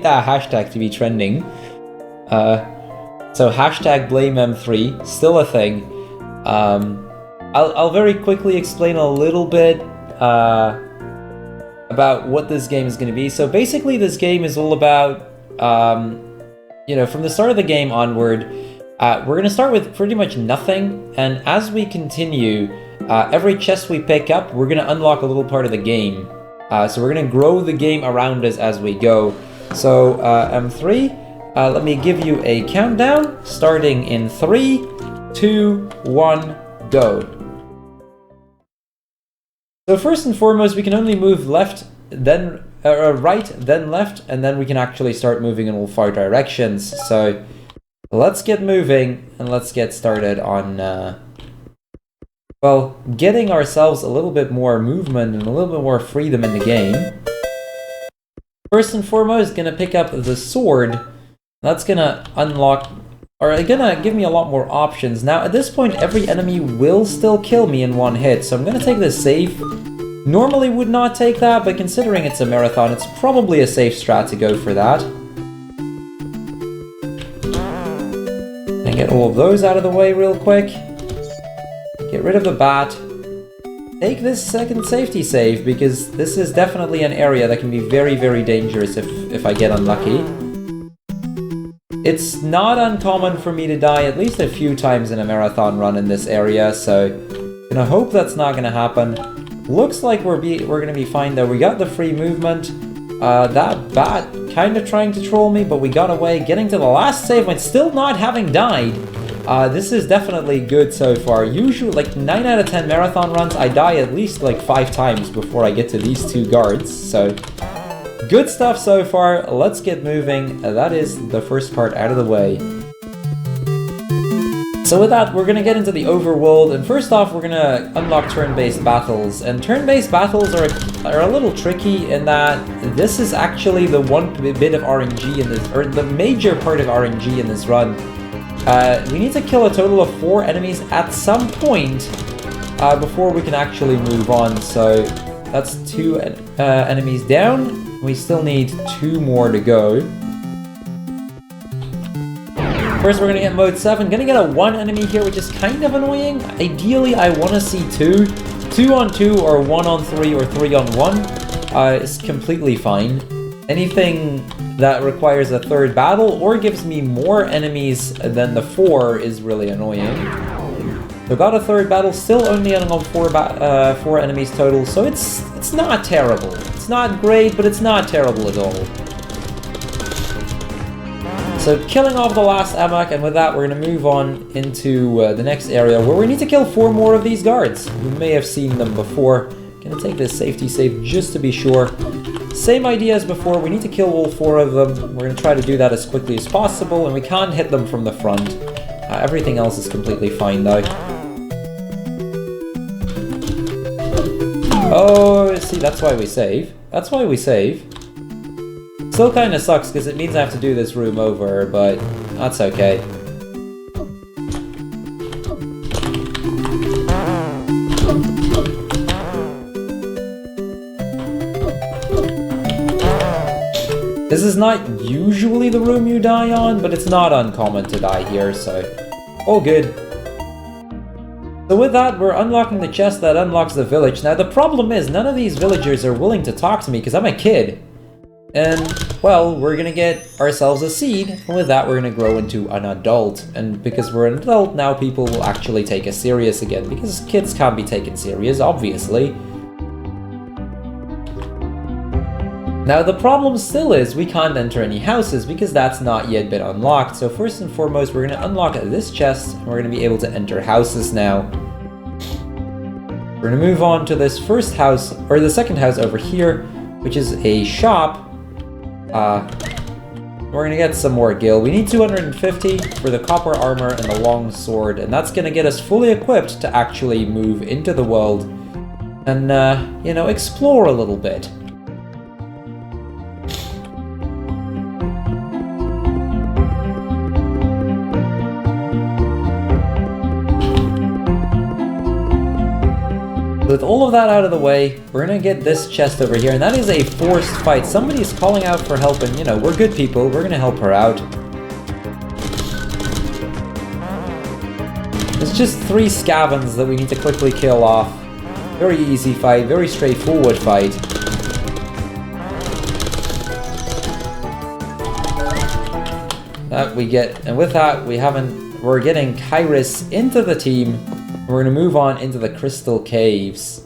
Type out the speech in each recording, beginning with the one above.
that hashtag to be trending. So hashtag blame M3, still a thing. I'll very quickly explain a little bit about what this game is going to be. So basically this game is all about, you know, from the start of the game onward, we're going to start with pretty much nothing, and as we continue, every chest we pick up, we're going to unlock a little part of the game. So we're going to grow the game around us as we go. So M3, let me give you a countdown, starting in 3, 2, 1, go. So first and foremost, we can only move left, then right, then left, and then we can actually start moving in all 4 directions. So let's get moving, and let's get started on, well, getting ourselves a little bit more movement and a little bit more freedom in the game. First and foremost, gonna pick up the sword. That's gonna unlock, or gonna give me a lot more options. Now, at this point, every enemy will still kill me in 1 hit, so I'm gonna take this safe. Normally would not take that, but considering it's a marathon, it's probably a safe strat to go for that. And get all of those out of the way real quick. Get rid of the bat. Take this second safety save, because this is definitely an area that can be very, very dangerous if I get unlucky. It's not uncommon for me to die at least a few times in a marathon run in this area, so gonna hope that's not gonna happen. Looks like we're gonna be fine though. We got the free movement. That bat kind of trying to troll me, but we got away. Getting to the last save point, still not having died. This is definitely good so far. Usually, like 9 out of 10 marathon runs, I die at least like 5 times before I get to these 2 guards. So good stuff so far. Let's get moving. That is the first part out of the way. So with that, we're going to get into the overworld, and first off, we're going to unlock turn-based battles. And turn-based battles are a little tricky in that this is actually the one bit of RNG in this, or the major part of RNG in this run. We need to kill a total of 4 enemies at some point before we can actually move on. So that's 2 enemies down. We still need 2 more to go. First, we're going to get mode 7. Going to get a 1 enemy here, which is kind of annoying. Ideally, I want to see 2. 2 on 2, or 1 on 3, or 3 on 1 is completely fine. Anything that requires a 3rd battle, or gives me more enemies than the 4, is really annoying. So got a 3rd battle, still only on 4 enemies total, so it's not terrible. It's not great, but it's not terrible at all. So killing off the last Amak, and with that we're going to move on into the next area where we need to kill 4 more of these guards. You may have seen them before. Going to take this safety save just to be sure. Same idea as before, we need to kill all 4 of them. We're going to try to do that as quickly as possible, and we can't hit them from the front. Everything else is completely fine though. Oh, see, that's why we save. That's why we save. Still kind of sucks because it means I have to do this room over, but that's okay. This is not usually the room you die on, but it's not uncommon to die here, so all good. So with that, we're unlocking the chest that unlocks the village. Now the problem is, none of these villagers are willing to talk to me because I'm a kid. And, well, we're gonna get ourselves a seed, and with that we're gonna grow into an adult. And because we're an adult, now people will actually take us serious again, because kids can't be taken serious, obviously. Now the problem still is we can't enter any houses, because that's not yet been unlocked. So first and foremost, we're gonna unlock this chest, and we're gonna be able to enter houses now. We're gonna move on to this first house, or the second house over here, which is a shop. We're gonna get some more gil. We need 250 for the copper armor and the long sword, and that's gonna get us fully equipped to actually move into the world and, you know, explore a little bit. with all of that out of the way, we're gonna get this chest over here, and that is a forced fight. Somebody's calling out for help, and you know, we're good people, we're gonna help her out. It's just 3 scavens that we need to quickly kill off. Very easy fight, very straightforward fight. That we get, and with that, we're getting Kairos into the team. We're going to move on into the Crystal Caves.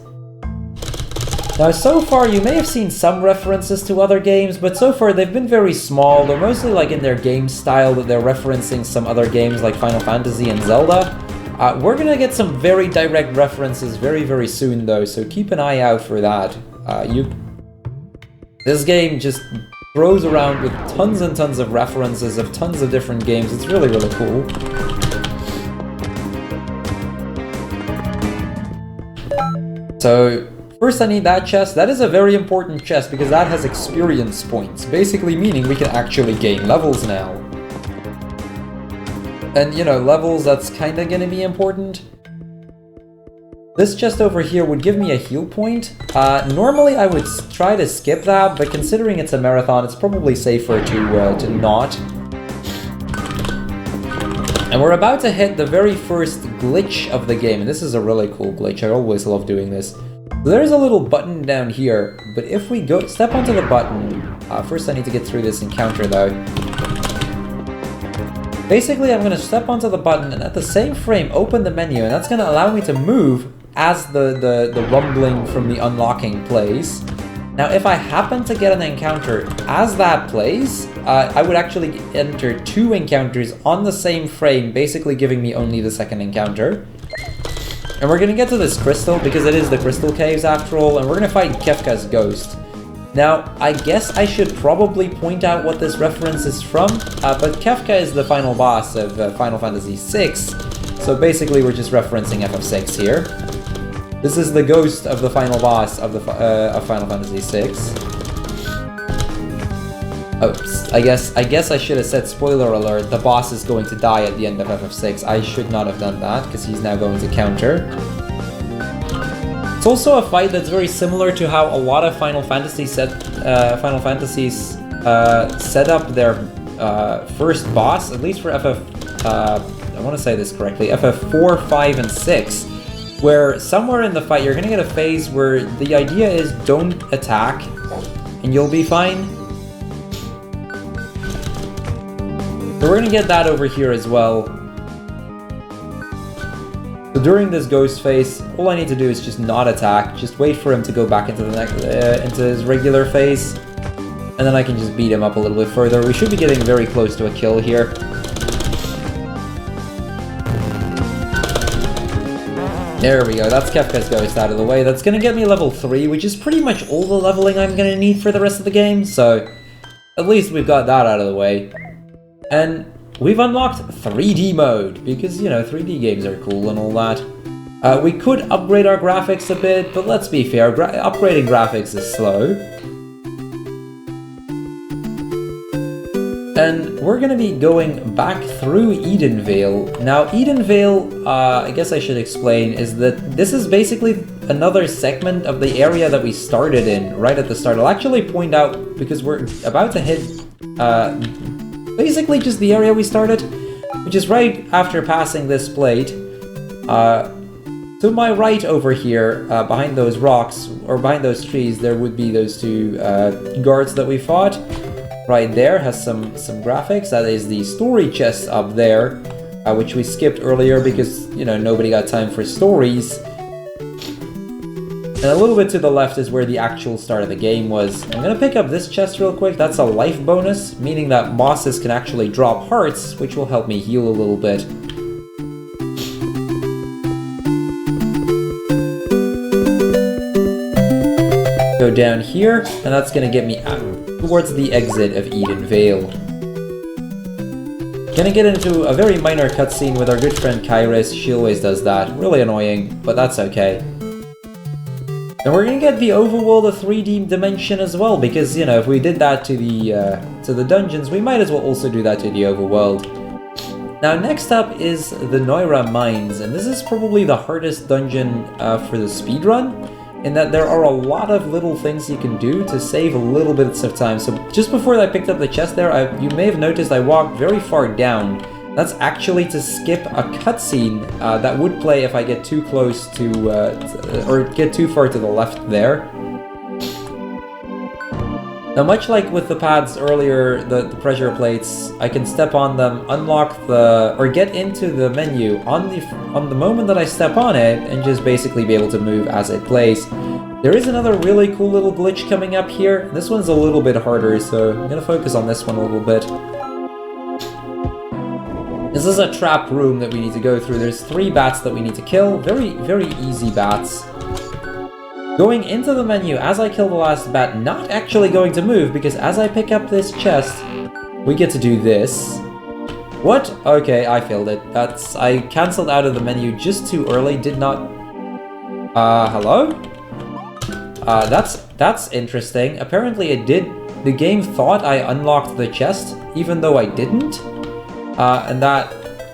Now, so far, you may have seen some references to other games, but so far they've been very small. They're mostly like in their game style, that they're referencing some other games like Final Fantasy and Zelda. We're going to get some very direct references very, very soon, though, so keep an eye out for that. This game just throws around with tons and tons of references of tons of different games. It's really, really cool. So, first I need that chest. That is a very important chest because that has experience points, basically meaning we can actually gain levels now. And you know, levels, that's kinda gonna be important. This chest over here would give me a heal point. Normally I would try to skip that, but considering it's a marathon, it's probably safer to not. And we're about to hit the very first glitch of the game, and this is a really cool glitch. I always love doing this. There's a little button down here, but if we step onto the button, first I need to get through this encounter though. Basically, I'm going to step onto the button and at the same frame open the menu, and that's going to allow me to move as the rumbling from the unlocking plays. Now, if I happen to get an encounter as that plays, I would actually enter 2 encounters on the same frame, basically giving me only the second encounter. And we're going to get to this crystal, because it is the Crystal Caves after all, and we're going to fight Kefka's ghost. Now, I guess I should probably point out what this reference is from, but Kefka is the final boss of Final Fantasy VI, so basically we're just referencing FF6 here. This is the ghost of the final boss of Final Fantasy VI. Oops, I guess I should have said spoiler alert, the boss is going to die at the end of FF6. I should not have done that, because he's now going to counter. It's also a fight that's very similar to how a lot of Final Fantasies set up their first boss, at least for I want to say this correctly, FF4, 5, and 6, where somewhere in the fight you're going to get a phase where the idea is don't attack and you'll be fine. So we're going to get that over here as well. So during this ghost phase, all I need to do is just not attack, just wait for him to go back into the into his regular phase, and then I can just beat him up a little bit further. We should be getting very close to a kill here. There we go, that's Kefka's ghost out of the way. That's gonna get me level 3, which is pretty much all the leveling I'm gonna need for the rest of the game, so at least we've got that out of the way. And we've unlocked 3D mode, because, you know, 3D games are cool and all that. We could upgrade our graphics a bit, but let's be fair, upgrading graphics is slow. And we're gonna be going back through Edenvale. Now, Edenvale, I guess I should explain, is that this is basically another segment of the area that we started in right at the start. I'll actually point out, because we're about to hit basically just the area we started, which is right after passing this plate. To my right over here, behind those rocks, or behind those trees, there would be those 2 guards that we fought. Right there has some graphics. That is the story chest up there, which we skipped earlier because, you know, nobody got time for stories. And a little bit to the left is where the actual start of the game was. I'm gonna pick up this chest real quick. That's a life bonus, meaning that bosses can actually drop hearts, which will help me heal a little bit. Go down here, and that's gonna get me out towards the exit of Edenvale. Gonna get into a very minor cutscene with our good friend Kairos. She always does that. Really annoying, but that's okay. And we're gonna get the overworld a 3D dimension as well, because, you know, if we did that to the dungeons, we might as well also do that to the overworld. Now next up is the Noira Mines, and this is probably the hardest dungeon for the speedrun, in that there are a lot of little things you can do to save a little bits of time. So just before I picked up the chest there, you may have noticed I walked very far down. That's actually to skip a cutscene that would play if I get too close to, or get too far to the left there. Now, much like with the pads earlier, the pressure plates, I can step on them, unlock or get into the menu on the moment that I step on it, and just basically be able to move as it plays. There is another really cool little glitch coming up here. This one's a little bit harder, so I'm gonna focus on this one a little bit. This is a trap room that we need to go through. There's 3 bats that we need to kill. Very, very easy bats. Going into the menu, as I kill the last bat, not actually going to move, because as I pick up this chest, we get to do this. What? Okay, I failed it. I cancelled out of the menu just too early, did not... hello? That's interesting. Apparently it did... The game thought I unlocked the chest, even though I didn't. And that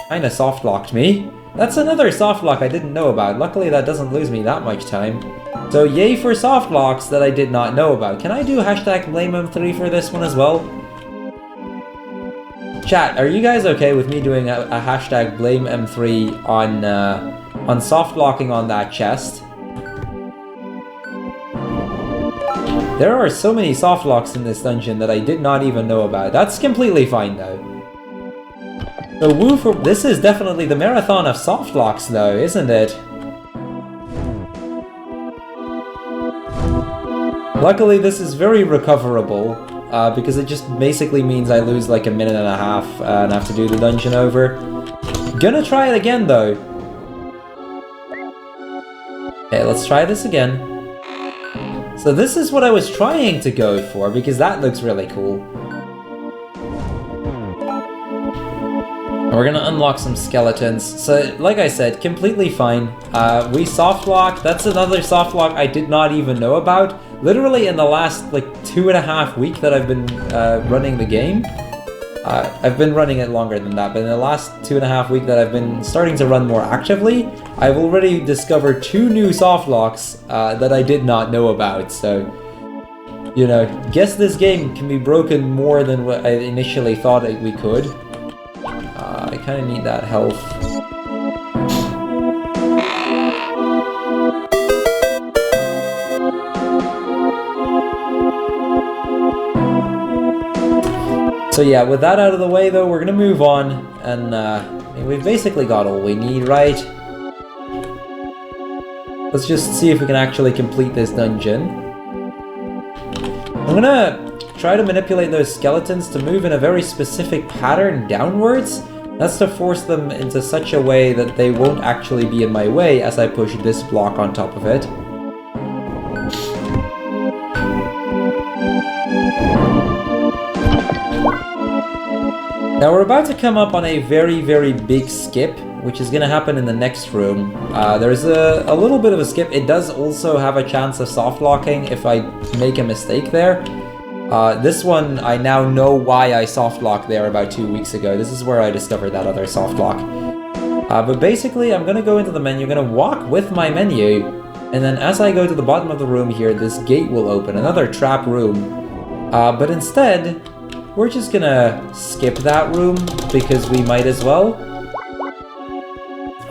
kinda soft-locked me. That's another soft-lock I didn't know about. Luckily that doesn't lose me that much time. So yay for soft locks that I did not know about. Can I do hashtag blame M3 for this one as well? Chat, are you guys okay with me doing a hashtag blame M3 on soft locking on that chest? There are so many soft locks in this dungeon that I did not even know about. That's completely fine though. So woo for... This is definitely the marathon of soft locks though, isn't it? Luckily, this is very recoverable, because it just basically means I lose like a minute and a half and have to do the dungeon over. Gonna try it again, though. Okay, let's try this again. So this is what I was trying to go for, because that looks really cool. And we're gonna unlock some skeletons. So, like I said, completely fine. We soft lock. That's another soft lock I did not even know about. Literally in the last, like, 2.5 weeks that I've been running the game. I've been running it longer than that, but in the last 2.5 weeks that I've been starting to run more actively, I've already discovered 2 new soft locks that I did not know about, so... You know, guess this game can be broken more than what I initially thought we could. I kind of need that health. So yeah, with that out of the way though, we're gonna move on, and I mean, we've basically got all we need, right? Let's just see if we can actually complete this dungeon. I'm gonna try to manipulate those skeletons to move in a very specific pattern downwards. That's to force them into such a way that they won't actually be in my way as I push this block on top of it. Now we're about to come up on a very, very big skip, which is going to happen in the next room. There's a little bit of a skip. It does also have a chance of soft locking if I make a mistake there. This one, I now know why I soft locked there about 2 weeks ago. This is where I discovered that other soft lock. But basically, I'm going to go into the menu, I'm going to walk with my menu, and then as I go to the bottom of the room here, this gate will open, another trap room. But instead, we're just going to skip that room, because we might as well.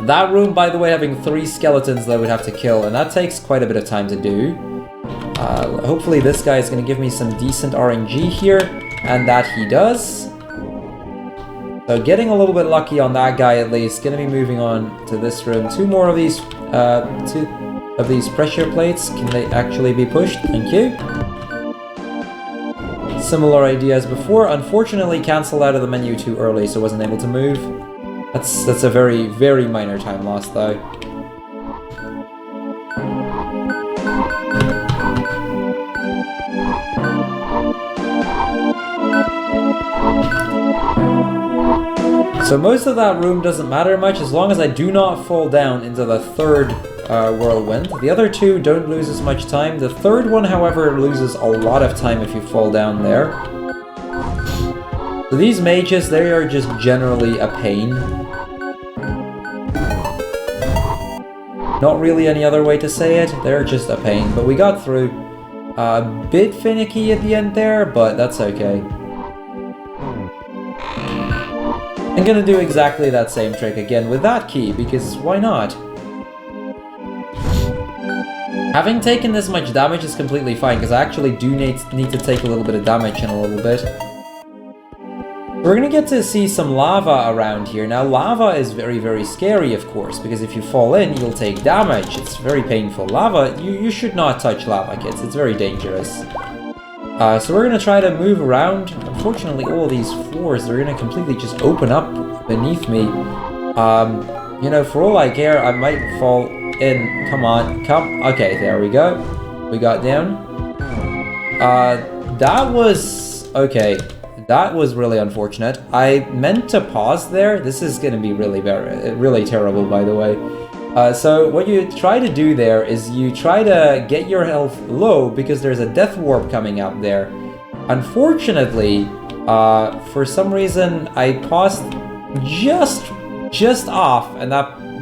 That room, by the way, having 3 skeletons that I would have to kill, and that takes quite a bit of time to do. Hopefully this guy is going to give me some decent RNG here, and that he does. So getting a little bit lucky on that guy at least. Going to be moving on to this room. 2 more of these, 2 of these pressure plates. Can they actually be pushed? Thank you. Similar idea as before. Unfortunately, cancelled out of the menu too early, so wasn't able to move. That's a very, very minor time loss though. So most of that room doesn't matter much as long as I do not fall down into the 3rd whirlwind. The other 2 don't lose as much time. The 3rd one, however, loses a lot of time if you fall down there. So these mages, they are just generally a pain. Not really any other way to say it, they're just a pain. But we got through. A bit finicky at the end there, but that's okay. I'm gonna do exactly that same trick again with that key, because why not? Having taken this much damage is completely fine, because I actually do need to take a little bit of damage in a little bit. We're gonna get to see some lava around here. Now, lava is very, very scary, of course, because if you fall in, you'll take damage. It's very painful. Lava, you should not touch lava, kids. It's very dangerous. So we're gonna try to move around. Unfortunately, all of these floors, they're gonna completely just open up beneath me. You know, for all I care, I might fall in. Come on, come. Okay, there we go. We got down. That was... okay. That was really unfortunate. I meant to pause there. This is gonna be really terrible, by the way. So what you try to do there is you try to get your health low because there's a death warp coming up there. Unfortunately, for some reason I paused just off, and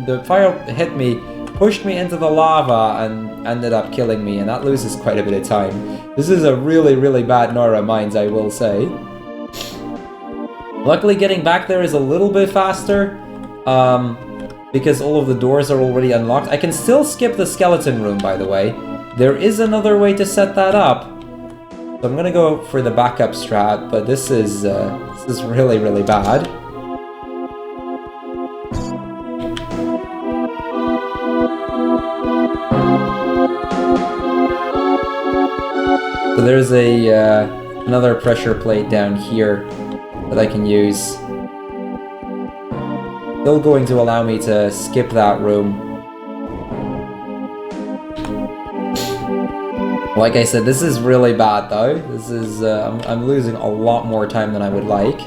the fire hit me, pushed me into the lava, and ended up killing me, and that loses quite a bit of time. This is a really, really bad Nora Mines, I will say. Luckily, getting back there is a little bit faster, because all of the doors are already unlocked. I can still skip the skeleton room, by the way. There is another way to set that up. So I'm gonna go for the backup strat, but this is really, really bad. So there's another pressure plate down here that I can use. Still going to allow me to skip that room. Like I said, this is really bad though. This is, I'm losing a lot more time than I would like.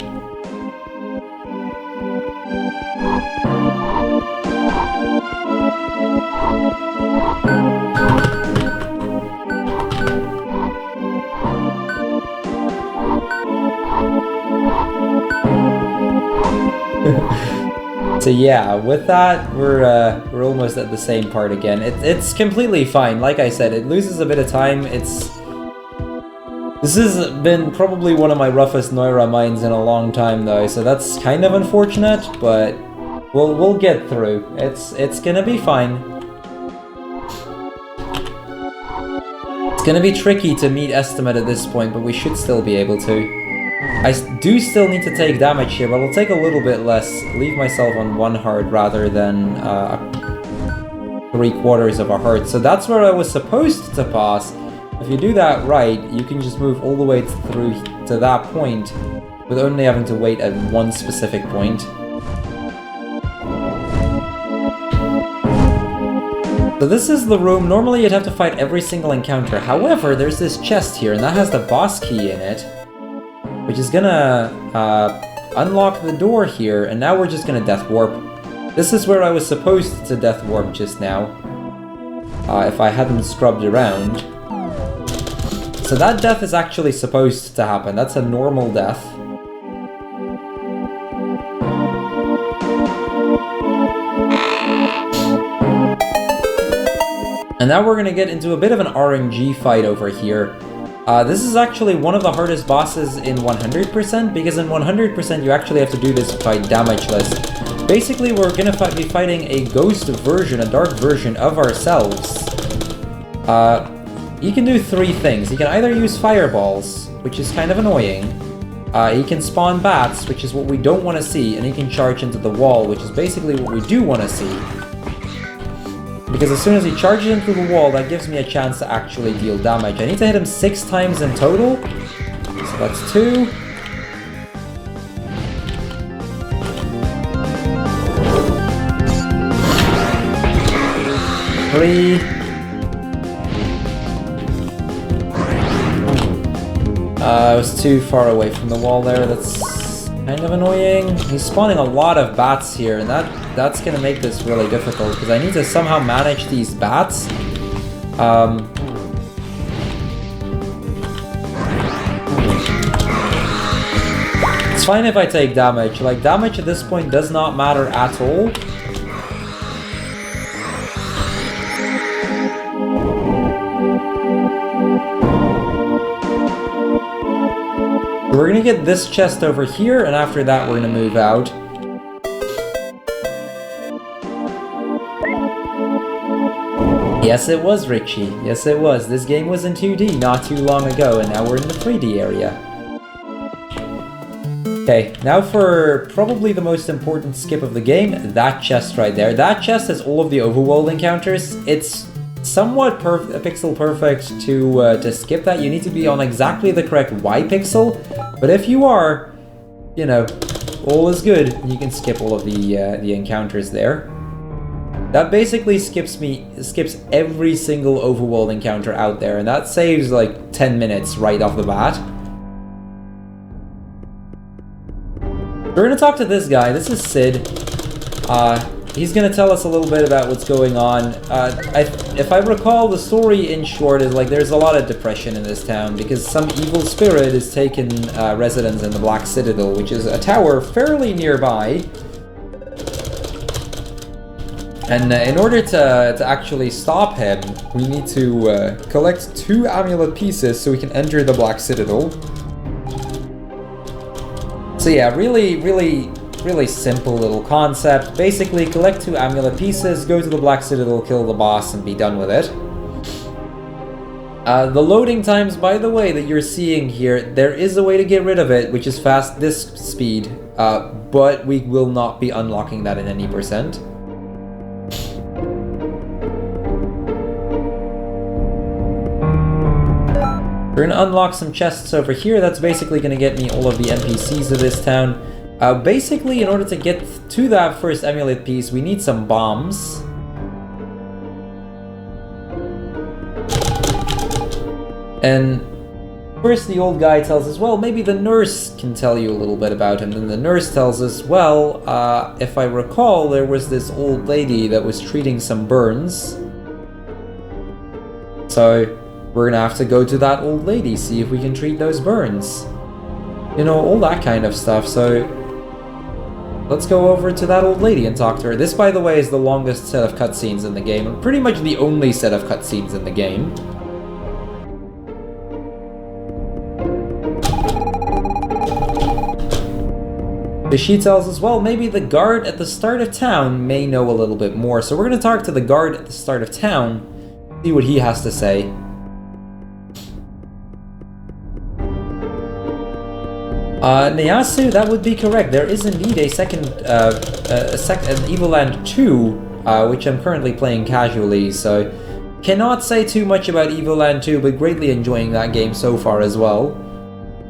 So yeah, with that, we're almost at the same part again. It's completely fine. Like I said, it loses a bit of time. This has been probably one of my roughest Noira mines in a long time, though. So that's kind of unfortunate, but we'll get through. It's gonna be fine. It's gonna be tricky to meet estimate at this point, but we should still be able to. I do still need to take damage here, but I'll take a little bit less, leave myself on 1 heart rather than 3/4 of a heart. So that's where I was supposed to pass. If you do that right, you can just move all the way through to that point with only having to wait at one specific point. So this is the room. Normally you'd have to fight every single encounter. However, there's this chest here, and that has the boss key in it, which is gonna unlock the door here, and now we're just gonna death warp. This is where I was supposed to death warp just now, if I hadn't scrubbed around. So that death is actually supposed to happen. That's a normal death. And now we're gonna get into a bit of an RNG fight over here. This is actually one of the hardest bosses in 100%, because in 100% you actually have to do this by damageless. Basically, we're gonna be fighting a ghost version, a dark version of ourselves. He can do 3 things. He can either use fireballs, which is kind of annoying. He can spawn bats, which is what we don't want to see, and he can charge into the wall, which is basically what we do want to see. Because as soon as he charges into the wall, that gives me a chance to actually deal damage. I need to hit him 6 times in total. So that's 2. Three. I was too far away from the wall there. That's kind of annoying. He's spawning a lot of bats here, and that's gonna make this really difficult, because I need to somehow manage these bats. It's It's fine if I take damage. Like, damage at this point does not matter at all. We're gonna get this chest over here, and after that we're gonna move out. Yes, it was, Richie. Yes, it was. This game was in 2D not too long ago, and now we're in the 3D area. Okay, now for probably the most important skip of the game, that chest right there. That chest has all of the overworld encounters. It's somewhat pixel perfect to skip that. You need to be on exactly the correct Y pixel, but if you are, you know, all is good. You can skip all of the encounters there. That basically skips every single overworld encounter out there, and that saves like 10 minutes right off the bat. We're gonna talk to this guy. This is Sid. He's gonna tell us a little bit about what's going on. If I recall, the story in short is like there's a lot of depression in this town because some evil spirit has taken residence in the Black Citadel, which is a tower fairly nearby. And in order to actually stop him, we need to collect 2 amulet pieces so we can enter the Black Citadel. So yeah, really simple little concept. Basically, collect 2 amulet pieces, go to the Black Citadel, kill the boss, and be done with it. The loading times, by the way, that you're seeing here, there is a way to get rid of it, which is fast disk speed, but we will not be unlocking that in any percent. We're gonna unlock some chests over here. That's basically gonna get me all of the NPCs of this town. Basically, in order to get to that first amulet piece, we need some bombs. And first the old guy tells us, well, maybe the nurse can tell you a little bit about him. And the nurse tells us, well, if I recall, there was this old lady that was treating some burns. So we're gonna have to go to that old lady, see if we can treat those burns. You know, all that kind of stuff, so let's go over to that old lady and talk to her. This, by the way, is the longest set of cutscenes in the game, and pretty much the only set of cutscenes in the game. She tells us, well, maybe the guard at the start of town may know a little bit more, so we're gonna talk to the guard at the start of town, see what he has to say. Neasu, that would be correct. There is indeed a second, an Evoland 2, which I'm currently playing casually, so cannot say too much about Evoland 2, but greatly enjoying that game so far as well.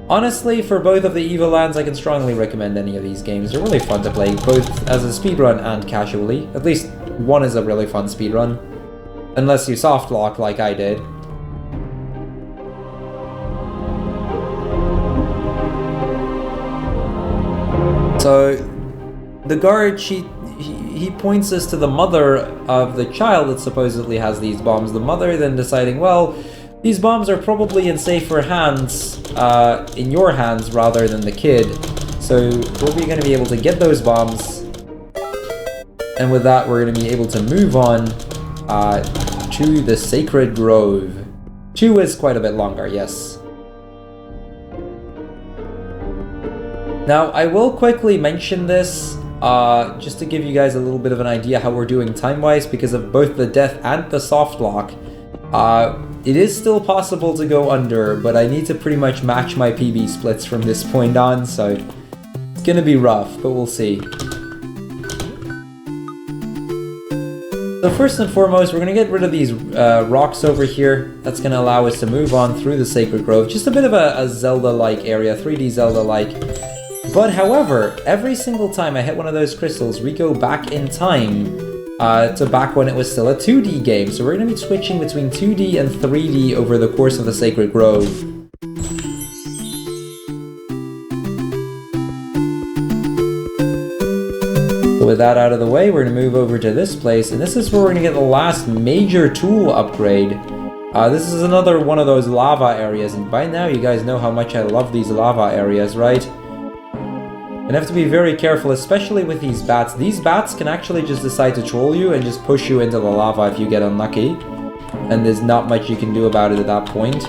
Honestly, for both of the Evolands, I can strongly recommend any of these games. They're really fun to play, both as a speedrun and casually. At least one is a really fun speedrun, unless you softlock like I did. So, the guard, he points us to the mother of the child that supposedly has these bombs. The mother then deciding, well, these bombs are probably in safer hands, in your hands rather than the kid. So, we're going to be able to get those bombs. And with that, we're going to be able to move on to the Sacred Grove. 2 is quite a bit longer, yes. Now, I will quickly mention this, just to give you guys a little bit of an idea how we're doing time-wise, because of both the death and the softlock. It is still possible to go under, but I need to pretty much match my PB splits from this point on, so it's gonna be rough, but we'll see. So first and foremost, we're gonna get rid of these rocks over here. That's gonna allow us to move on through the Sacred Grove. Just a bit of a Zelda-like area, 3D Zelda-like. But however, every single time I hit one of those crystals, we go back in time to back when it was still a 2D game. So we're going to be switching between 2D and 3D over the course of the Sacred Grove. So with that out of the way, we're going to move over to this place, and this is where we're going to get the last major tool upgrade. This is another one of those lava areas, and by now you guys know how much I love these lava areas, right? And have to be very careful, especially with these bats. These bats can actually just decide to troll you and just push you into the lava if you get unlucky. And there's not much you can do about it at that point.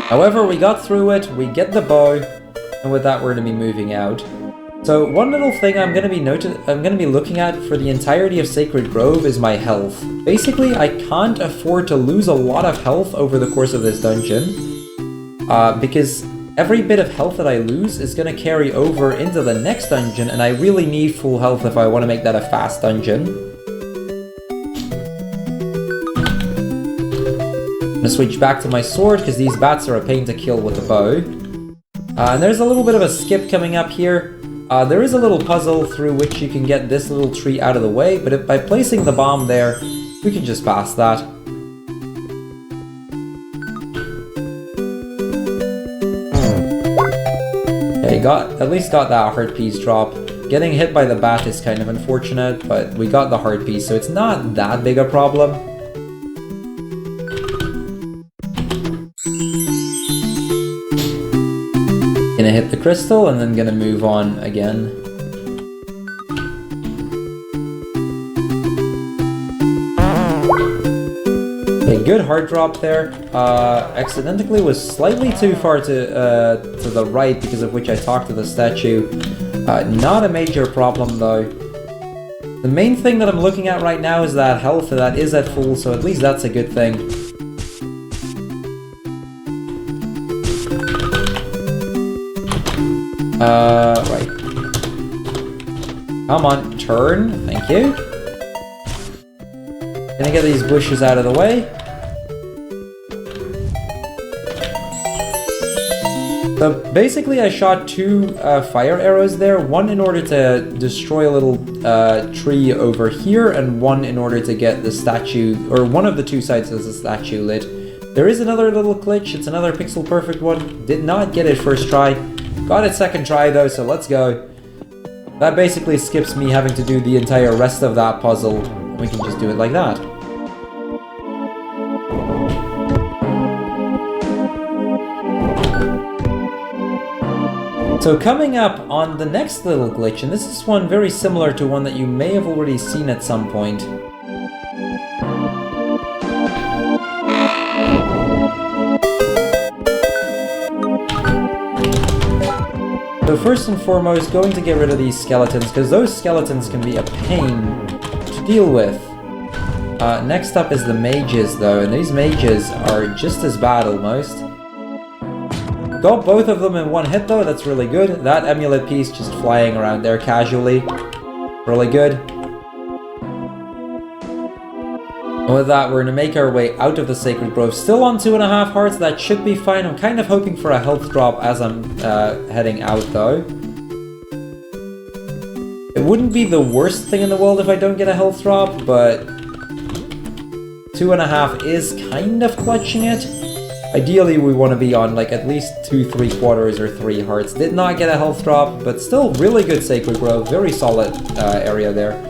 However, we got through it, we get the bow, and with that we're going to be moving out. So one little thing I'm going to be looking at for the entirety of Sacred Grove is my health. Basically, I can't afford to lose a lot of health over the course of this dungeon, because every bit of health that I lose is going to carry over into the next dungeon, and I really need full health if I want to make that a fast dungeon. I'm going to switch back to my sword, because these bats are a pain to kill with the bow. And there's a little bit of a skip coming up here. There is a little puzzle through which you can get this little tree out of the way, but by placing the bomb there, we can just pass that. Okay, at least got that heart piece drop. Getting hit by the bat is kind of unfortunate, but we got the heart piece, so it's not that big a problem. Gonna hit the crystal and then gonna move on again. Okay, good hard drop there. Accidentally was slightly too far to the right, because of which I talked to the statue. Not a major problem though. The main thing that I'm looking at right now is that health that is at full, so at least that's a good thing. Right. Come on, turn. Thank you. Gonna get these bushes out of the way. So basically I shot two fire arrows there, one in order to destroy a little tree over here, and one in order to get the statue, or one of the two sides of the statue lit. There is another little glitch, it's another pixel perfect one. Did not get it first try. Got it second try though, so let's go. That basically skips me having to do the entire rest of that puzzle. We can just do it like that. So coming up on the next little glitch, and this is one very similar to one that you may have already seen at some point. So first and foremost, going to get rid of these skeletons, because those skeletons can be a pain to deal with. Next up is the mages though, and these mages are just as bad almost. Got both of them in one hit though, that's really good. That amulet piece just flying around there casually. Really good. And with that, we're going to make our way out of the Sacred Grove. Still on 2.5 hearts, that should be fine. I'm kind of hoping for a health drop as I'm heading out though. It wouldn't be the worst thing in the world if I don't get a health drop, but 2.5 is kind of clutching it. Ideally, we want to be on like at least 2 3/4 or 3 hearts. Did not get a health drop, but still really good Sacred Grove. Very solid area there.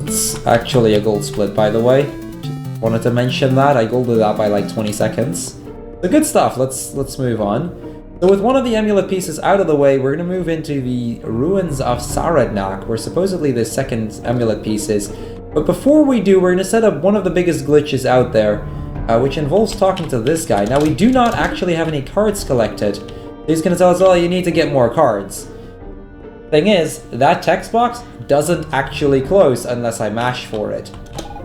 It's actually a gold split, by the way. Just wanted to mention that. I golded that by like 20 seconds. So good stuff. Let's move on. So with one of the amulet pieces out of the way, we're going to move into the ruins of Saradnak, where supposedly the second amulet piece is. But before we do, we're going to set up one of the biggest glitches out there, which involves talking to this guy. Now, we do not actually have any cards collected. He's going to tell us, oh, you need to get more cards. Thing is, that text box doesn't actually close unless I mash for it.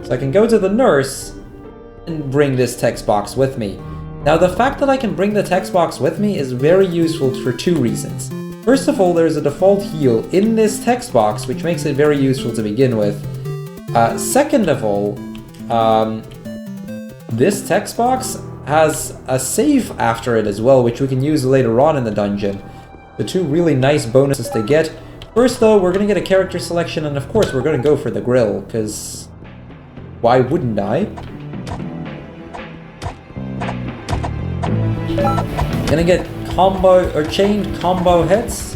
So I can go to the nurse and bring this text box with me. Now, the fact that I can bring the text box with me is very useful for 2 reasons. First of all, there's a default heal in this text box, which makes it very useful to begin with. Second of all, this text box has a save after it as well, which we can use later on in the dungeon. The 2 really nice bonuses to get. First though, we're going to get a character selection, and of course we're going to go for the grill, because why wouldn't I? Gonna get combo or chained combo hits.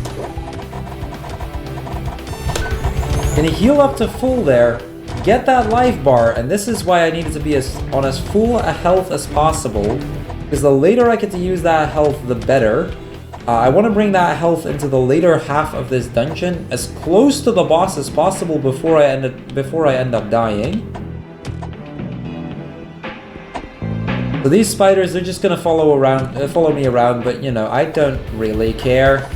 Gonna heal up to full there, get that life bar, and this is why I needed to be on as full a health as possible, because the later I get to use that health, the better. I want to bring that health into the later half of this dungeon, as close to the boss as possible before I end up dying. So these spiders, they're just gonna follow me around, but you know, I don't really care.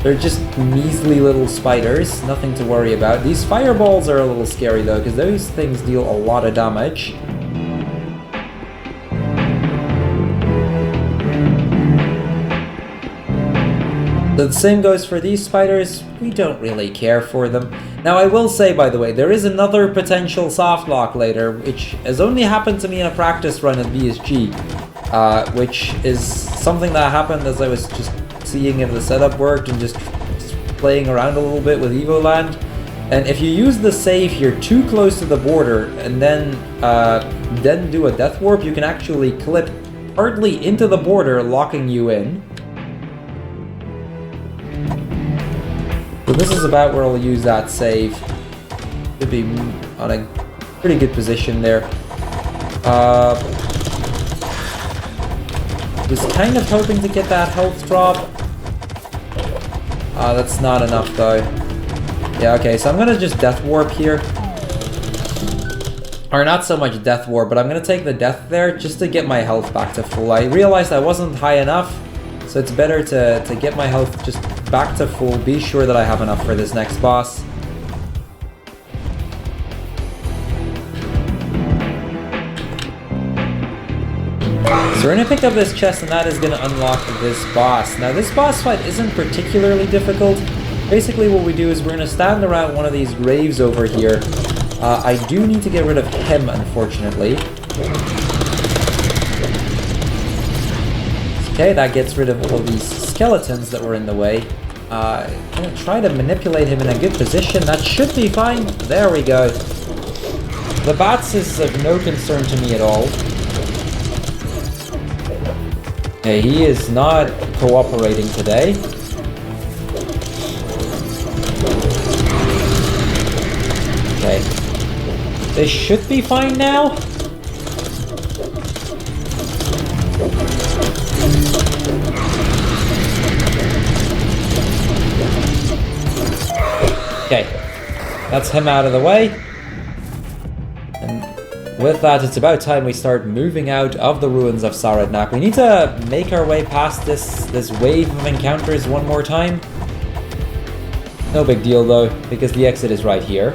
They're just measly little spiders, nothing to worry about. These fireballs are a little scary though, because those things deal a lot of damage. The same goes for these spiders, we don't really care for them. Now I will say, by the way, there is another potential softlock later, which has only happened to me in a practice run at BSG, which is something that happened as I was just seeing if the setup worked and just playing around a little bit with Evoland. And if you use the save here too close to the border and then do a death warp, you can actually clip partly into the border, locking you in. So this is about where I'll use that save. Should be on a pretty good position there. Was kind of hoping to get that health drop. That's not enough though. Yeah, okay, so I'm gonna just death warp here. Or not so much death warp, but I'm gonna take the death there just to get my health back to full. I realized I wasn't high enough, so it's better to get my health just back to full, be sure that I have enough for this next boss. So we're going to pick up this chest and that is going to unlock this boss. Now this boss fight isn't particularly difficult. Basically what we do is we're going to stand around one of these graves over here. I do need to get rid of him, unfortunately. Okay, that gets rid of all of these skeletons that were in the way. I'm gonna try to manipulate him in a good position. That should be fine. There we go. The bats is of no concern to me at all. Okay, he is not cooperating today. Okay. This should be fine now. Okay, that's him out of the way. And with that, it's about time we start moving out of the ruins of Saradnak. We need to make our way past this wave of encounters one more time. No big deal though, because the exit is right here.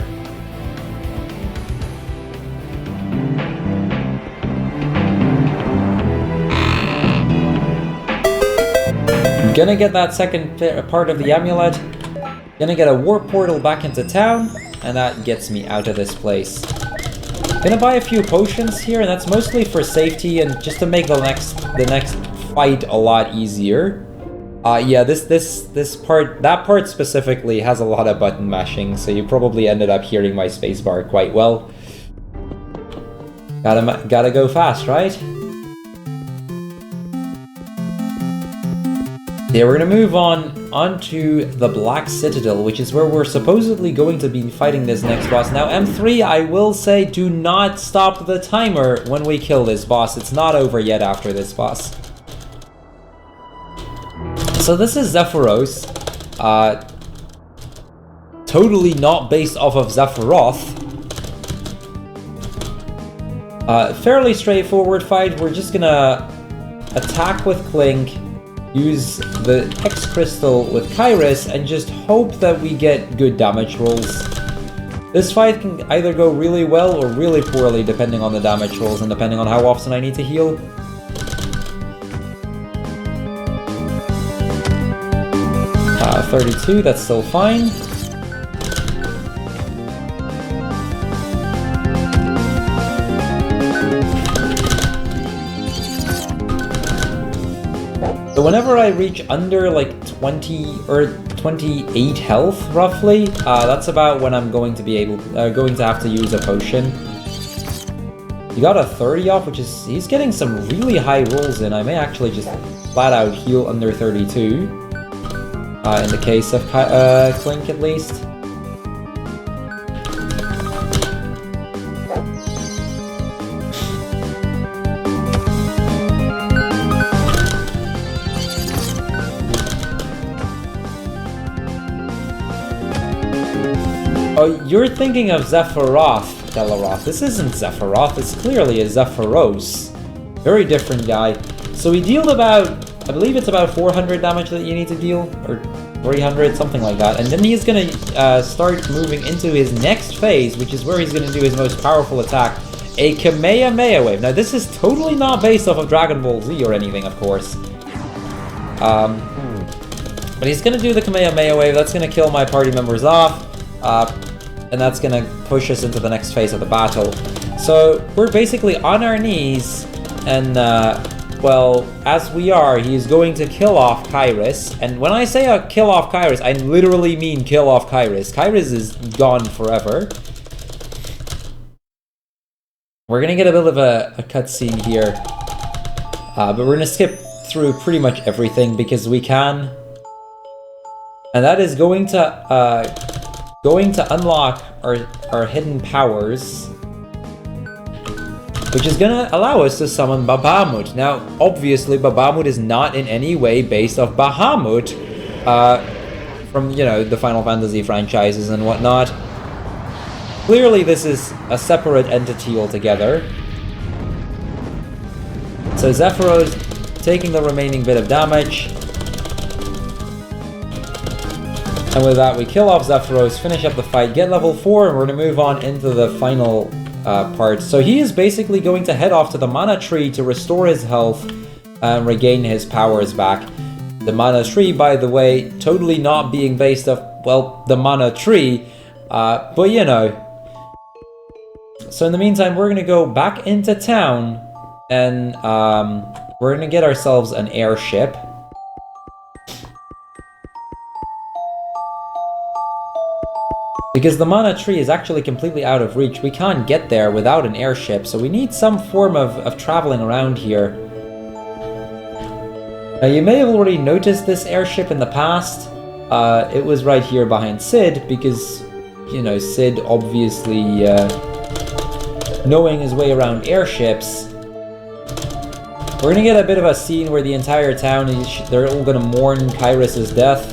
I'm gonna get that second part of the amulet. Gonna get a warp portal back into town, and that gets me out of this place. Gonna buy a few potions here, and that's mostly for safety and just to make the next fight a lot easier. Yeah, that part specifically has a lot of button mashing, so you probably ended up hearing my spacebar quite well. Gotta go fast, right? Yeah, we're gonna move onto the Black Citadel, which is where we're supposedly going to be fighting this next boss. Now, M3, I will say, do not stop the timer when we kill this boss. It's not over yet after this boss. So this is Zephyros. Totally not based off of Zephyroth. Fairly straightforward fight. We're just gonna attack with Clink, use the Hex Crystal with Kairos, and just hope that we get good damage rolls. This fight can either go really well or really poorly depending on the damage rolls and depending on how often I need to heal. 32, that's still fine. So whenever I reach under like 20 or 28 health, roughly, that's about when I'm going to be going to have to use a potion. You got a 30 off, which is, he's getting some really high rolls in. I may actually just flat out heal under 32. In the case of Clink, at least. Oh, you're thinking of Zephyroth, Delaroth. This isn't Zephyroth, it's clearly a Zephyros. Very different guy. So we dealt about, I believe it's about 400 damage that you need to deal, or 300, something like that. And then he's gonna start moving into his next phase, which is where he's gonna do his most powerful attack, a Kamehameha Wave. Now this is totally not based off of Dragon Ball Z or anything, of course. But he's gonna do the Kamehameha Wave, that's gonna kill my party members off, and that's gonna push us into the next phase of the battle. So we're basically on our knees, and well, as we are, he's going to kill off Kyrus. And when I say kill off Kyrus, I literally mean kill off Kyrus. Kyrus is gone forever. We're gonna get a bit of a cutscene here, but we're gonna skip through pretty much everything because we can. And that is going to unlock our hidden powers, which is gonna allow us to summon Bahamut. Now, obviously, Bahamut is not in any way based off Bahamut from, you know, the Final Fantasy franchises and whatnot. Clearly, this is a separate entity altogether. So Zephyros taking the remaining bit of damage. And with that, we kill off Zephyros, finish up the fight, get level 4, and we're going to move on into the final part. So he is basically going to head off to the mana tree to restore his health and regain his powers back. The mana tree, by the way, totally not being based off, well, the mana tree, but you know. So in the meantime, we're going to go back into town, and we're going to get ourselves an airship. Because the mana tree is actually completely out of reach. We can't get there without an airship, so we need some form of traveling around here. Now you may have already noticed this airship in the past. It was right here behind Sid, because, you know, Sid obviously knowing his way around airships. We're gonna get a bit of a scene where the entire town, they're all gonna mourn Kyrus' death.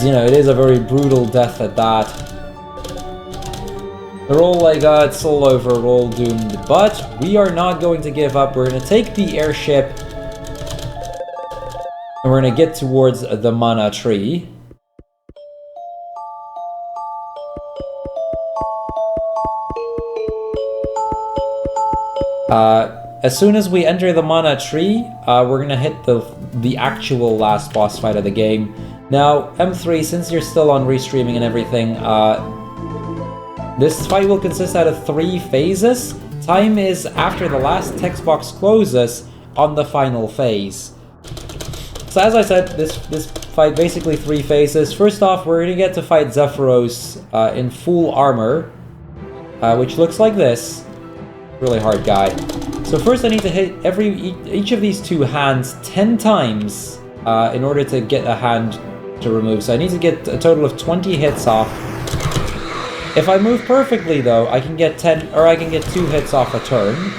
You know, it is a very brutal death at that. They're all like, it's all over, we're all doomed. But we are not going to give up. We're going to take the airship, and we're going to get towards the mana tree. As soon as we enter the mana tree, we're going to hit the actual last boss fight of the game. Now, M3, since you're still on restreaming and everything, this fight will consist out of 3 phases. Time is after the last text box closes on the final phase. So as I said, this fight basically 3 phases. First off, we're gonna get to fight Zephyros in full armor, which looks like this. Really hard guy. So first I need to hit each of these 2 hands 10 times in order to get a hand to remove. So I need to get a total of 20 hits off. If I move perfectly though, I can get 10, or I can get 2 hits off a turn.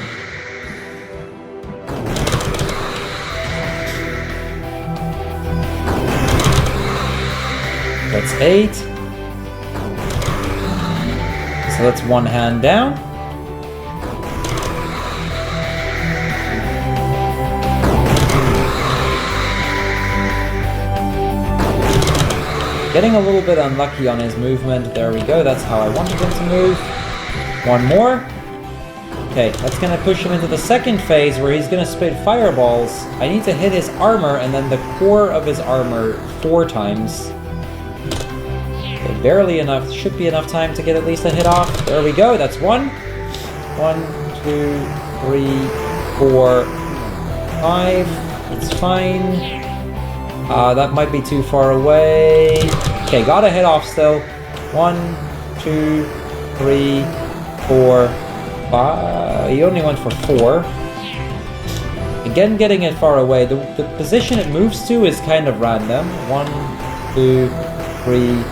That's 8. So that's 1 hand down. Getting a little bit unlucky on his movement. There we go, that's how I wanted him to move. 1 more. Okay, that's gonna push him into the second phase where he's gonna spit fireballs. I need to hit his armor and then the core of his armor 4 times. Okay, barely enough, should be enough time to get at least a hit off. There we go, that's 1. 1, 2, 3, 4, 5. It's fine. That might be too far away. Okay, got a hit off still. 1, 2, 3, 4, 5. He only went for 4. Again, getting it far away. The position it moves to is kind of random. 1, 2, 3,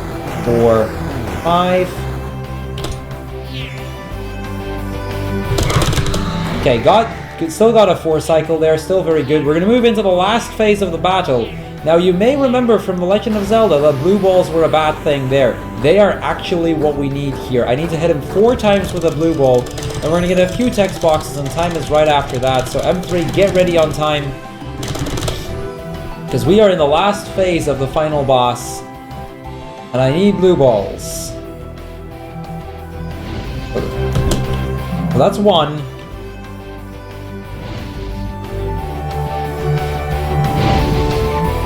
4, 5. Okay, still got a 4 cycle there. Still very good. We're going to move into the last phase of the battle. Now, you may remember from The Legend of Zelda that blue balls were a bad thing there. They are actually what we need here. I need to hit him 4 times with a blue ball, and we're going to get a few text boxes, and time is right after that. So M3, get ready on time, because we are in the last phase of the final boss, and I need blue balls. Well, that's 1.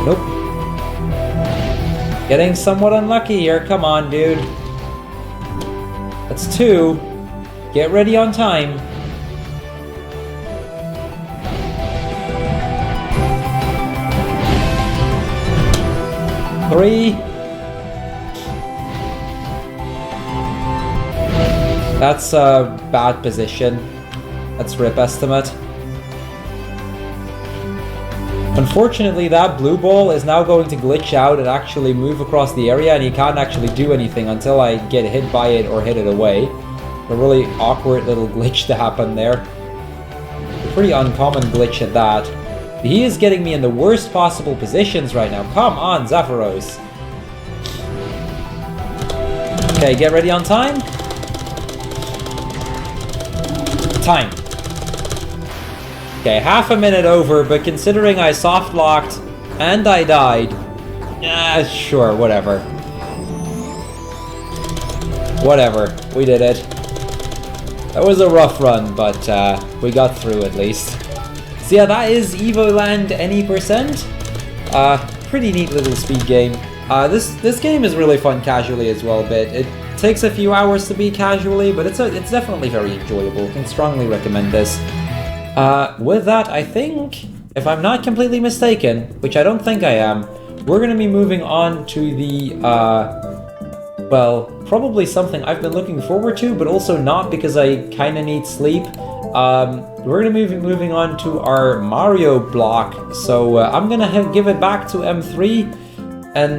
Nope. Getting somewhat unlucky here. Come on, dude. That's 2. Get ready on time. Three. That's a bad position. That's rip estimate. Unfortunately, that blue ball is now going to glitch out and actually move across the area, and he can't actually do anything until I get hit by it or hit it away. A really awkward little glitch to happen there. A pretty uncommon glitch at that. He is getting me in the worst possible positions right now. Come on, Zephyros. Okay, get ready on time. Time. Okay, half a minute over, but considering I soft-locked and I died, sure, whatever. Whatever, we did it. That was a rough run, but we got through at least. So yeah, that is Evoland any %. Pretty neat little speed game. This game is really fun casually as well a bit. It takes a few hours to beat casually, but it's definitely very enjoyable. Can strongly recommend this. With that, I think, if I'm not completely mistaken, which I don't think I am, we're going to be moving on to the, well, probably something I've been looking forward to, but also not because I kind of need sleep. We're going to be moving on to our Mario block, so I'm going to give it back to M3, and